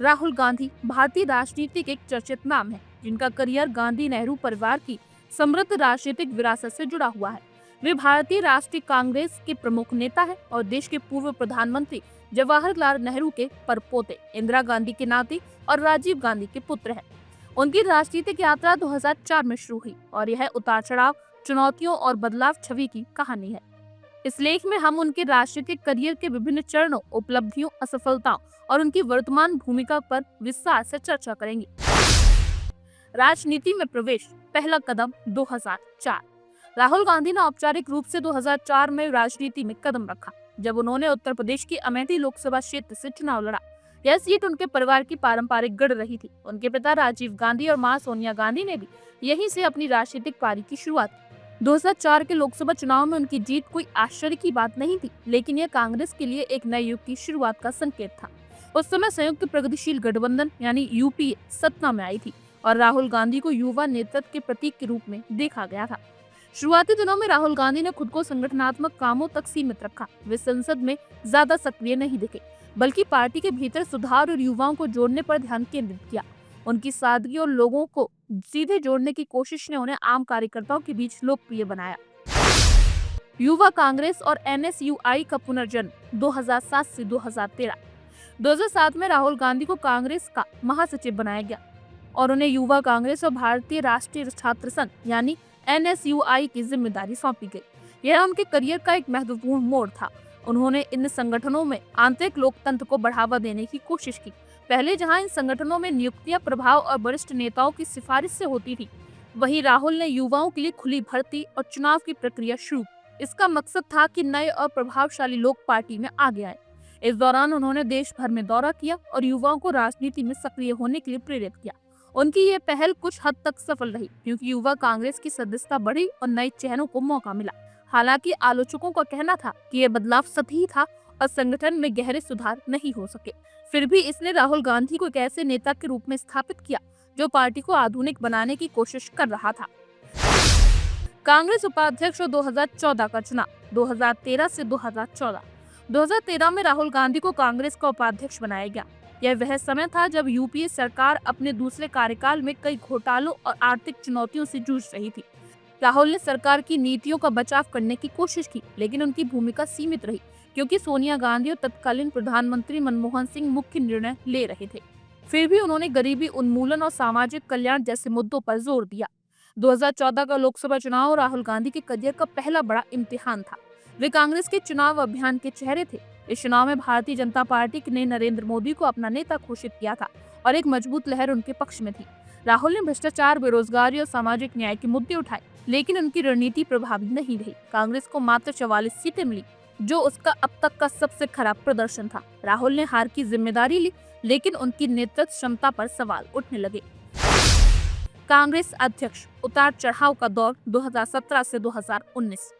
राहुल गांधी भारतीय राजनीति के एक चर्चित नाम है, जिनका करियर गांधी नेहरू परिवार की समृद्ध राजनीतिक विरासत से जुड़ा हुआ है। वे भारतीय राष्ट्रीय कांग्रेस के प्रमुख नेता हैं और देश के पूर्व प्रधानमंत्री जवाहरलाल नेहरू के परपोते, इंदिरा गांधी के नाती और राजीव गांधी के पुत्र हैं। उनकी राजनीतिक यात्रा 2004 में शुरू हुई और यह उतार चढ़ाव, चुनौतियों और बदलाव छवि की कहानी है। इस लेख में हम उनके राजनीतिक करियर के विभिन्न चरणों, उपलब्धियों, असफलताओं और उनकी वर्तमान भूमिका पर विस्तार से चर्चा करेंगे। राजनीति में प्रवेश, पहला कदम 2004। राहुल गांधी ने औपचारिक रूप से 2004 में राजनीति में कदम रखा, जब उन्होंने उत्तर प्रदेश की अमेठी लोकसभा क्षेत्र से चुनाव लड़ा। यह सीट उनके परिवार की पारंपरिक गढ़ रही थी। उनके पिता राजीव गांधी और मां सोनिया गांधी ने भी यहीं से अपनी राजनीतिक पारी की शुरुआत की। 2004 के लोकसभा चुनाव में उनकी जीत कोई आश्चर्य की बात नहीं थी, लेकिन यह कांग्रेस के लिए एक नए युग की शुरुआत का संकेत था। उस समय संयुक्त प्रगतिशील गठबंधन यानी यूपीए सत्ता में आई थी और राहुल गांधी को युवा नेतृत्व के प्रतीक के रूप में देखा गया था। शुरुआती दिनों में राहुल गांधी ने खुद को संगठनात्मक कामों तक सीमित रखा। वे संसद में ज्यादा सक्रिय नहीं दिखे, बल्कि पार्टी के भीतर सुधार और युवाओं को जोड़ने पर ध्यान केंद्रित किया। उनकी सादगी और लोगों को सीधे जोड़ने की कोशिश ने उन्हें आम कार्यकर्ताओं के बीच लोकप्रिय बनाया। युवा कांग्रेस और एनएसयूआई का पुनर्जन्म 2007 से 2013। 2007 में राहुल गांधी को कांग्रेस का महासचिव बनाया गया और उन्हें युवा कांग्रेस और भारतीय राष्ट्रीय छात्र संघ यानी एनएसयूआई की जिम्मेदारी सौंपी गई। यह उनके करियर का एक महत्वपूर्ण मोड़ था। उन्होंने इन संगठनों में आंतरिक लोकतंत्र को बढ़ावा देने की कोशिश की। पहले जहां इन संगठनों में नियुक्तियां प्रभाव और वरिष्ठ नेताओं की सिफारिश से होती थी, वहीं राहुल ने युवाओं के लिए खुली भर्ती और चुनाव की प्रक्रिया शुरू। इसका मकसद था कि नए और प्रभावशाली लोग पार्टी में आगे आए। इस दौरान उन्होंने देश भर में दौरा किया और युवाओं को राजनीति में सक्रिय होने के लिए प्रेरित किया। उनकी ये पहल कुछ हद तक सफल रही, क्योंकि युवा कांग्रेस की सदस्यता बढ़ी और नए चेहरों को मौका मिला। हालांकि आलोचकों का कहना था कि यह बदलाव सतही था और संगठन में गहरे सुधार नहीं हो सके। फिर भी इसने राहुल गांधी को एक ऐसे नेता के रूप में स्थापित किया जो पार्टी को आधुनिक बनाने की कोशिश कर रहा था। कांग्रेस उपाध्यक्ष और 2014 का चुनाव, 2013 से 2014। 2013 में राहुल गांधी को कांग्रेस का उपाध्यक्ष बनाया गया। यह वह समय था जब यूपीए सरकार अपने दूसरे कार्यकाल में कई घोटालों और आर्थिक चुनौतियों से जूझ रही थी। राहुल ने सरकार की नीतियों का बचाव करने की कोशिश की, लेकिन उनकी भूमिका सीमित रही, क्योंकि सोनिया गांधी और तत्कालीन प्रधानमंत्री मनमोहन सिंह मुख्य निर्णय ले रहे थे। फिर भी उन्होंने गरीबी उन्मूलन और सामाजिक कल्याण जैसे मुद्दों पर जोर दिया। 2014 का लोकसभा चुनाव राहुल गांधी के करियर का पहला बड़ा इम्तिहान था। वे कांग्रेस के चुनाव अभियान के चेहरे थे। इस चुनाव में भारतीय जनता पार्टी ने नरेंद्र मोदी को अपना नेता घोषित किया था और एक मजबूत लहर उनके पक्ष में थी। राहुल ने भ्रष्टाचार, बेरोजगारी और सामाजिक न्याय के मुद्दे उठाए, लेकिन उनकी रणनीति प्रभावी नहीं रही। कांग्रेस को मात्र 44 सीटें मिली, जो उसका अब तक का सबसे खराब प्रदर्शन था। राहुल ने हार की जिम्मेदारी ली, लेकिन उनकी नेतृत्व क्षमता पर सवाल उठने लगे। कांग्रेस अध्यक्ष, उतार चढ़ाव का दौर 2017 से 2019।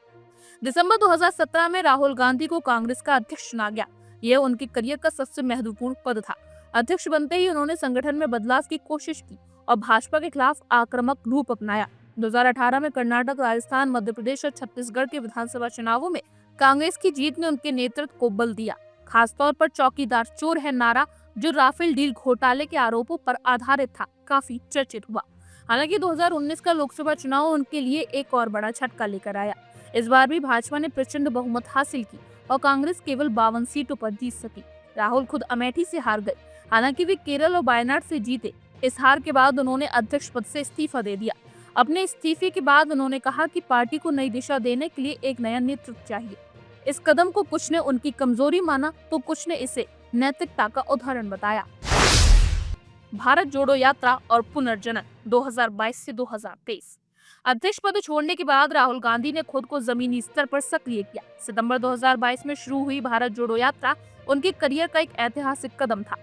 दिसंबर 2017 में राहुल गांधी को कांग्रेस का अध्यक्ष चुना गया। यह उनके करियर का सबसे महत्वपूर्ण पद था। अध्यक्ष बनते ही उन्होंने संगठन में बदलाव की कोशिश की और भाजपा के खिलाफ आक्रामक रूप अपनाया। 2018 में कर्नाटक, राजस्थान, मध्य प्रदेश और छत्तीसगढ़ के विधानसभा चुनावों में कांग्रेस की जीत ने उनके नेतृत्व को बल दिया। खासतौर पर चौकीदार चोर है नारा, जो राफेल डील घोटाले के आरोपों पर आधारित था, काफी चर्चित हुआ। हालांकि 2019 का लोकसभा चुनाव उनके लिए एक और बड़ा झटका लेकर आया। इस बार भी भाजपा ने प्रचंड बहुमत हासिल की और कांग्रेस केवल 52 सीटों पर जीत सकी। राहुल खुद अमेठी से हार गए। हालांकि वे केरल और वायनाड से जीते। इस हार के बाद उन्होंने अध्यक्ष पद से इस्तीफा दे दिया। अपने इस्तीफे के बाद उन्होंने कहा कि पार्टी को नई दिशा देने के लिए एक नया नेतृत्व चाहिए। इस कदम को कुछ ने उनकी कमजोरी माना, तो कुछ ने इसे नैतिकता का उदाहरण बताया। भारत जोड़ो यात्रा और पुनर्जनन 2022 से 2023। अध्यक्ष पद छोड़ने के बाद राहुल गांधी ने खुद को जमीनी स्तर पर सक्रिय किया। सितंबर 2022 में शुरू हुई भारत जोड़ो यात्रा उनके करियर का एक ऐतिहासिक कदम था।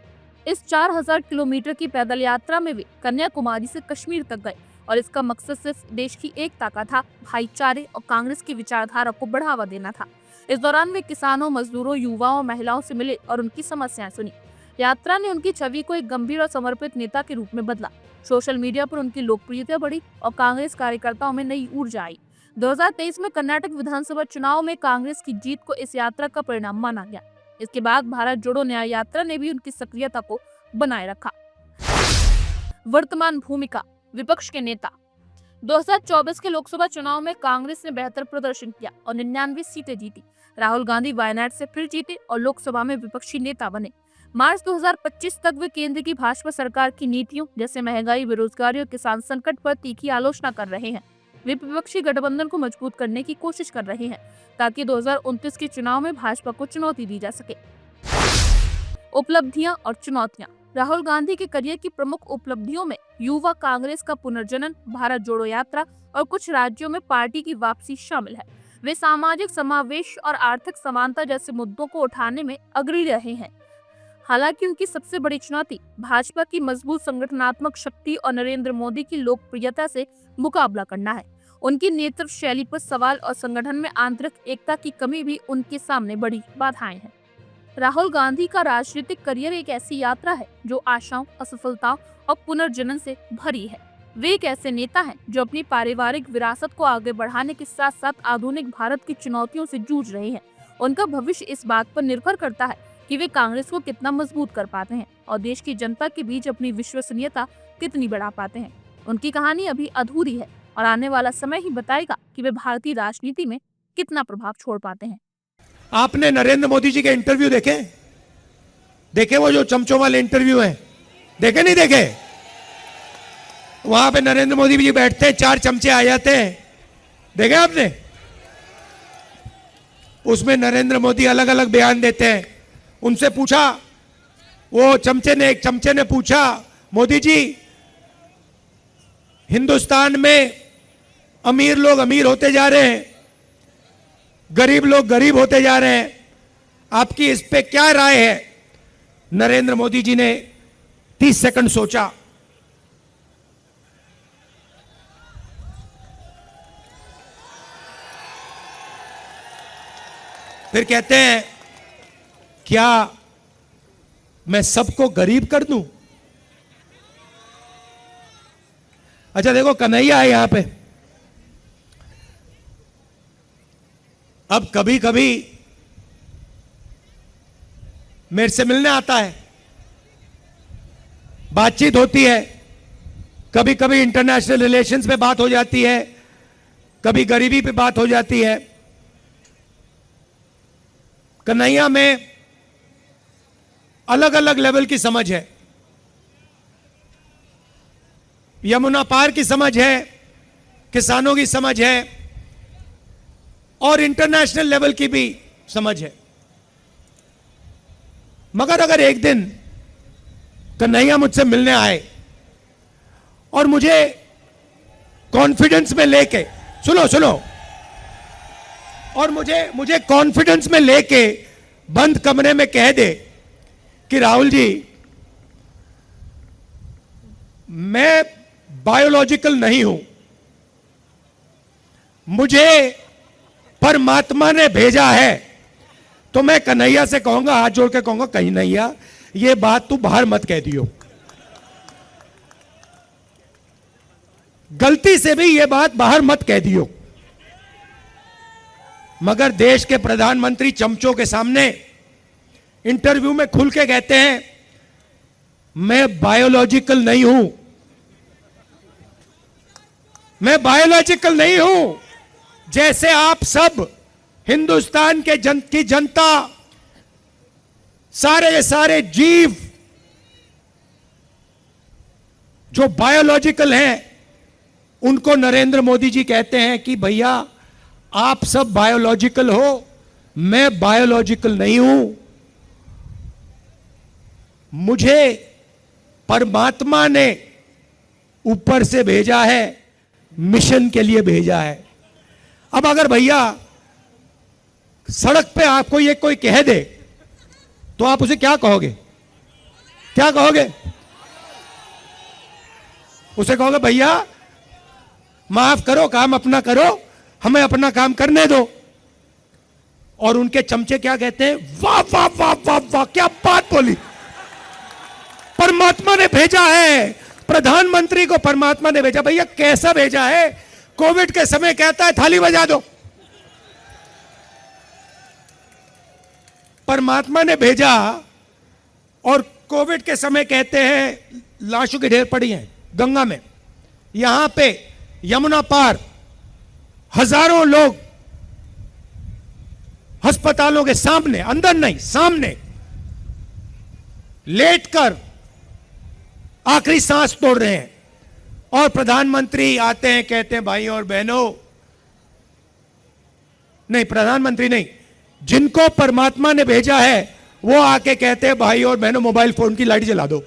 इस 4000 किलोमीटर की पैदल यात्रा में वे कन्याकुमारी से कश्मीर तक गए और इसका मकसद सिर्फ देश की एकता का था, भाईचारे और कांग्रेस की विचारधारा को बढ़ावा देना था। इस दौरान वे किसानों, मजदूरों, युवाओं और महिलाओं से मिले और उनकी समस्याएं सुनी। यात्रा ने उनकी छवि को एक गंभीर और समर्पित नेता के रूप में बदला। सोशल मीडिया पर उनकी लोकप्रियता बढ़ी और कांग्रेस कार्यकर्ताओं में नई ऊर्जा आई। 2023 में कर्नाटक विधानसभा चुनाव में कांग्रेस की जीत को इस यात्रा का परिणाम माना गया। इसके बाद भारत जोड़ो न्याय यात्रा ने भी उनकी सक्रियता को बनाए रखा। वर्तमान भूमिका विपक्ष के नेता। 2024 के लोकसभा चुनाव में कांग्रेस ने बेहतर प्रदर्शन किया और 99 सीटें जीती। राहुल गांधी वायनाड से फिर जीते और लोकसभा में विपक्षी नेता बने। मार्च 2025 तक वे केंद्र की भाजपा सरकार की नीतियों जैसे महंगाई, बेरोजगारी और किसान संकट पर तीखी आलोचना कर रहे हैं। वे विपक्षी गठबंधन को मजबूत करने की कोशिश कर रहे हैं ताकि 2029 के चुनाव में भाजपा को चुनौती दी जा सके। उपलब्धियां और चुनौतियां। राहुल गांधी के करियर की प्रमुख उपलब्धियों में युवा कांग्रेस का पुनर्जनन, भारत जोड़ो यात्रा और कुछ राज्यों में पार्टी की वापसी शामिल है। वे सामाजिक समावेश और आर्थिक समानता जैसे मुद्दों को उठाने में अग्रणी रहे हैं। हालांकि उनकी सबसे बड़ी चुनौती भाजपा की मजबूत संगठनात्मक शक्ति और नरेंद्र मोदी की लोकप्रियता से मुकाबला करना है। उनकी नेतृत्व शैली पर सवाल और संगठन में आंतरिक एकता की कमी भी उनके सामने बड़ी बाधाएं हैं। राहुल गांधी का राजनीतिक करियर एक ऐसी यात्रा है जो आशाओं, असफलताओं और पुनर्जनन से भरी है। वे एक ऐसे नेता हैं जो अपनी पारिवारिक विरासत को आगे बढ़ाने के साथ साथ आधुनिक भारत की चुनौतियों से जूझ रहे हैं। उनका भविष्य इस बात पर निर्भर करता है कि वे कांग्रेस को कितना मजबूत कर पाते हैं और देश की जनता के बीच अपनी विश्वसनीयता कितनी बढ़ा पाते हैं। उनकी कहानी अभी अधूरी है और आने वाला समय ही बताएगा कि वे भारतीय राजनीति में कितना प्रभाव छोड़ पाते हैं। आपने नरेंद्र मोदी जी के इंटरव्यू देखे वो जो चमचों वाले इंटरव्यू हैं, देखे नहीं देखे? वहां पे नरेंद्र मोदी जी बैठते हैं, 4 चमचे आ जाते हैं, देखे आपने? उसमें नरेंद्र मोदी अलग अलग बयान देते हैं। उनसे पूछा, वो एक चमचे ने पूछा, मोदी जी हिंदुस्तान में अमीर लोग अमीर होते जा रहे हैं, गरीब लोग गरीब होते जा रहे हैं, आपकी इस पे क्या राय है? नरेंद्र मोदी जी ने 30 सेकंड सोचा, फिर कहते हैं, क्या मैं सबको गरीब कर दूं? अच्छा देखो, कन्हैया है यहां पे। अब कभी कभी मेरे से मिलने आता है, बातचीत होती है, कभी कभी इंटरनेशनल रिलेशंस पे बात हो जाती है, कभी गरीबी पे बात हो जाती है। कन्हैया में अलग अलग लेवल की समझ है, यमुना पार की समझ है, किसानों की समझ है और इंटरनेशनल लेवल की भी समझ है। मगर अगर एक दिन कन्हैया मुझसे मिलने आए और मुझे कॉन्फिडेंस में लेके, सुनो, और मुझे कॉन्फिडेंस में लेके बंद कमरे में कह दे कि राहुल जी, मैं बायोलॉजिकल नहीं हूं, मुझे परमात्मा ने भेजा है, तो मैं कन्हैया से कहूंगा, हाथ जोड़ के कहूंगा, कन्हैया ये बात तू बाहर मत कह दियो, गलती से भी ये बात बाहर मत कह दियो। मगर देश के प्रधानमंत्री चमचों के सामने इंटरव्यू में खुल के कहते हैं, मैं बायोलॉजिकल नहीं हूं, मैं बायोलॉजिकल नहीं हूं। जैसे आप सब हिंदुस्तान के की जनता, सारे जीव जो बायोलॉजिकल हैं, उनको नरेंद्र मोदी जी कहते हैं कि भैया आप सब बायोलॉजिकल हो, मैं बायोलॉजिकल नहीं हूं, मुझे परमात्मा ने ऊपर से भेजा है, मिशन के लिए भेजा है। अब अगर भैया सड़क पे आपको ये कोई कह दे तो आप उसे क्या कहोगे? क्या कहोगे? उसे कहोगे भैया माफ करो, काम अपना करो, हमें अपना काम करने दो। और उनके चमचे क्या कहते हैं? वाह वाह वाह वाह वाह, क्या बात बोली, परमात्मा ने भेजा है, प्रधानमंत्री को परमात्मा ने भेजा। भैया कैसा भेजा है? कोविड के समय कहता है थाली बजा दो, परमात्मा ने भेजा। और कोविड के समय कहते हैं लाशों की ढेर पड़ी हैं गंगा में, यहां पे यमुना पार हजारों लोग अस्पतालों के सामने, अंदर नहीं सामने लेटकर आखिरी सांस तोड़ रहे हैं। और प्रधानमंत्री आते हैं, कहते हैं भाइयों और बहनों, नहीं प्रधानमंत्री नहीं, जिनको परमात्मा ने भेजा है वो आके कहते हैं भाई और बहनों मोबाइल फोन की लाइट जला दो।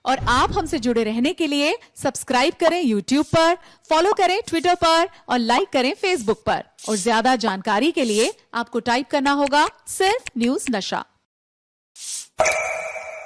और आप हमसे जुड़े रहने के लिए सब्सक्राइब करें YouTube पर, फॉलो करें Twitter पर और लाइक करें Facebook पर। और ज्यादा जानकारी के लिए आपको टाइप करना होगा सिर्फ न्यूज़ नशा।